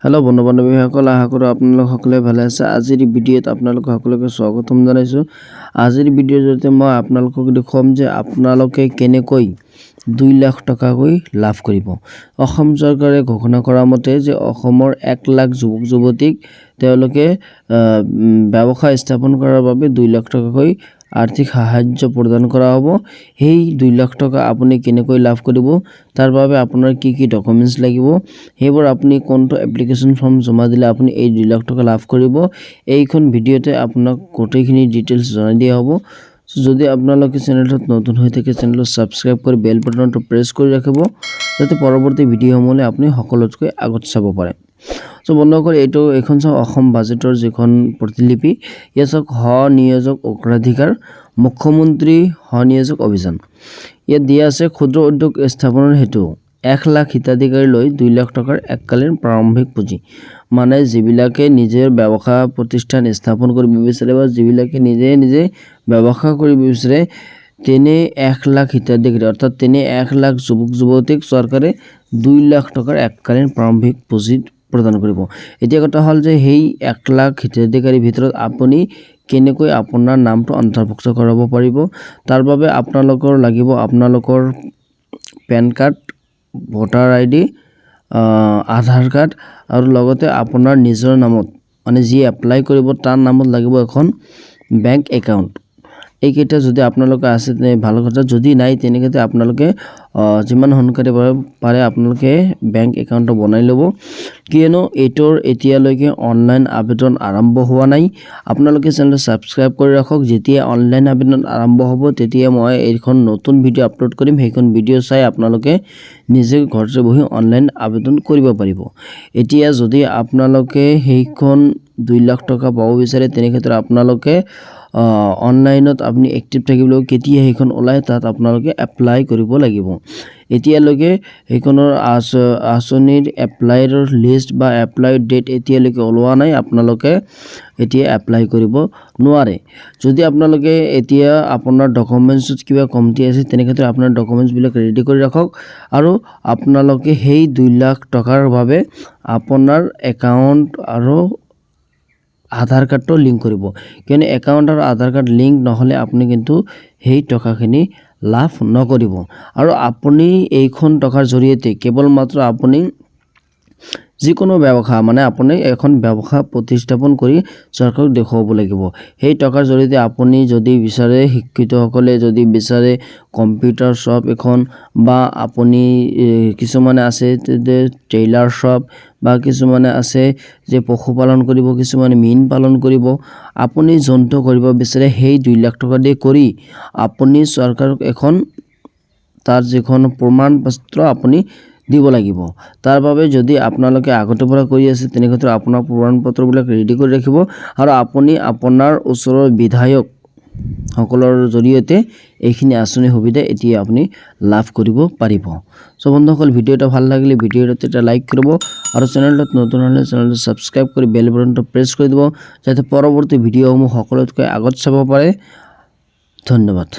Hello बंधु बान्धवीসকল आशा करो আপোনালোক সকলে ভালে আছে। আজিৰ ভিডিঅ'ত আপোনালোক সকলোকে স্বাগতম জনাইছো। আজিৰ ভিডিঅ'ৰ জৰিয়তে মই আপোনালোকক দেখুৱাম যে আপোনালোকে কেনেকৈ 2 লাখ টকাকৈ লাভ কৰিব। অসম চৰকাৰে ঘোষণা কৰা মতে যে অসমৰ 1 লাখ যুৱক যুৱতীক তেওঁলোকে ব্যৱসায় স্থাপন কৰাৰ বাবে 2 লাখ টকাকৈ आर्थिक साहाय्य प्रदान करा हबो। हेई 2 लाख टका आपुनी केनेকৈ लाभ करिब तार বাবে আপোনাৰ কি ডকুমেন্টস লাগিব হেবোৰ আপুনি কোনটো এপ্লিকেশন ফৰ্ম জমা দিলে আপুনি এই 2 লাখ টকা লাভ কৰিব এইখন ভিডিওতে আপোনাক গোটেইখিনি ডিটেইলস জনাই দিয়া হ'ব। যদি আপোনালোকে চেনেলটো নতুন হৈ থাকে চেনেলটো সাবস্ক্রাইব কৰি বেল বাটনটো প্ৰেছ কৰি ৰাখিব যাতে পৰৱৰ্তী ভিডিওসমূহলৈ আপুনি সকলোতকৈ আগত চাব পাৰে। So বন্ধুসকল এইটো এখন অসম বাজেটৰ যিখন প্ৰতিলিপি ইয়াক নিয়োজক অগ্ৰাধিকাৰ মুখ্যমন্ত্ৰী নিয়োজক অভিযান ইয়াত দিয়া আছে ক্ষুদ্ৰ উদ্যোগ স্থাপনৰ হেতু 1 লাখ হিতাধিকাৰী লৈ 2 লাখ টকাৰ এককালীন প্ৰাৰম্ভিক পুঁজি মানে যিবিলাকে নিজৰ ব্যৱসায় প্ৰতিষ্ঠান স্থাপন কৰিব বিচাৰে বা যিবিলাকে নিজে ব্যৱসায় কৰিব বিচাৰে তেনে 1 লাখ হিতাধিকাৰী অৰ্থাৎ তেনে 1 লাখ যুৱক যুৱতীক চৰকাৰে 2 লাখ টকাৰ এককালীন প্ৰাৰম্ভিক পুঁজি प्रदान करिब। এতিয়া কথা হল যে হেই 1 লাখ হিতাধিকাৰীৰ ভিতৰত আপুনি কেনেকৈ আপোনাৰ নামটো অন্তৰ্ভুক্ত কৰাব পাৰিব তাৰ বাবে আপোনালোকৰ লাগিব আপোনালোকৰ পেন কাৰ্ড ভোটাৰ আইডি আধাৰ কাৰ্ড আৰু লগতে আপোনাৰ নিজৰ নামত মানে যি এপ্লাই কৰিব তাৰ নামত লাগিব এখন বেংক একাউণ্ট। এইকেইটা যদি আপোনালোকে আছে তেনে ভাল কথা যদি নাই তেনেকৈ আপোনালোকে যিমান সোনকালে পাৰে আপোনালোকে বেংক একাউণ্ট বনাই ল'ব কিয়নো এটোৰ এতিয়ালৈকে অনলাইন আবেদন আৰম্ভ হোৱা নাই। আপোনালোকে চেনেলটো সাবস্ক্ৰাইব কৰি ৰাখক যেতিয়া অনলাইন আবেদন আৰম্ভ হ'ব তেতিয়া মই এইখন নতুন ভিডিও আপলোড কৰিম সেইখন ভিডিও চাই আপোনালোকে নিজে ঘৰতে বহি অনলাইন আবেদন কৰিব পাৰিব। এতিয়া যদি আপোনালোকে সেইখন 2 লাখ টকা পাব বিচাৰে তেনে ক্ষেত্ৰত আপোনালোকে অনলাইনত আপনি এক্টিভ থাকিবলৈ কেতিয়া হেখন ওলাই তাত আপোনালোকে এপ্লাই কৰিব লাগিব। এতিয়ালৈকে হেখনৰ আঁচনিৰ এপ্লাইৰ লিষ্ট বা এপ্লাই ডেট এতিয়ালৈকে ওলোৱা নাই আপোনালোকে এতিয়া এপ্লাই কৰিব নোৱাৰে। যদি আপোনালোকে এতিয়া আপোনাৰ ডকুমেন্টছত কিবা কমতি আছে তেনে ক্ষেত্ৰত আপোনাৰ ডকুমেন্টছ বিলাক ৰেডি কৰি ৰাখক আৰু আপোনালোকে হেই 2 লাখ টকাৰ বাবে আপোনাৰ একাউণ্ট আৰু আধাৰ কাৰ্ডটো লিংক কৰিব কিয়নো একাউণ্ট আৰু আধাৰ কাৰ্ড লিংক নহলে আপুনি কিন্তু হেই টকাখিনি লাভ নকৰিব আৰু আপুনি এইখন টকাৰ জৰিয়তে কেৱল মাত্ৰ আপুনি যিকোনো ব্যৱসায় মানে আপুনি এখন ব্যৱসায় প্ৰতিস্থাপন কৰি চৰকাৰক দেখুৱাব লাগিব। সেই টকাৰ জৰিয়তে আপুনি যদি বিচাৰে শিক্ষিতসকলে যদি বিচাৰে কম্পিউটাৰ শ্বপ এখন বা আপুনি কিছুমানে আছে যে টেইলাৰ শ্বপ বা কিছুমানে আছে যে পশুপালন কৰিব কিছুমানে মীন পালন কৰিব আপুনি যোনটো কৰিব বিচাৰে সেই 2 লাখ টকা দিয়ে কৰি আপুনি চৰকাৰক এখন তাৰ যিখন প্ৰমাণ পত্ৰ আপুনি দিব লাগিব। তাৰ বাবে যদি আপোনালোকে আগতে পৰা কৰি আছে তেনে ক্ষেত্ৰত আপোনাৰ প্ৰমাণ পত্ৰবিলাক ৰেডি কৰি ৰাখিব আৰু আপুনি আপোনাৰ ওচৰৰ বিধায়ক সকলৰ জৰিয়তে এইখিনি আঁচনি সুবিধা এতিয়া আপুনি লাভ কৰিব পাৰিব। সো বন্ধুসকল ভিডিওটা ভাল লাগিলে ভিডিওটো এটা লাইক কৰিব আৰু চেনেলটো নতুন হলে চেনেলটো সাবস্ক্ৰাইব কৰি বেল বাটনটো প্ৰেছ কৰি দিব যাতে পৰৱৰ্তী ভিডিওসমূহ সকলোতকৈ আগত চাব পাৰে। ধন্যবাদ।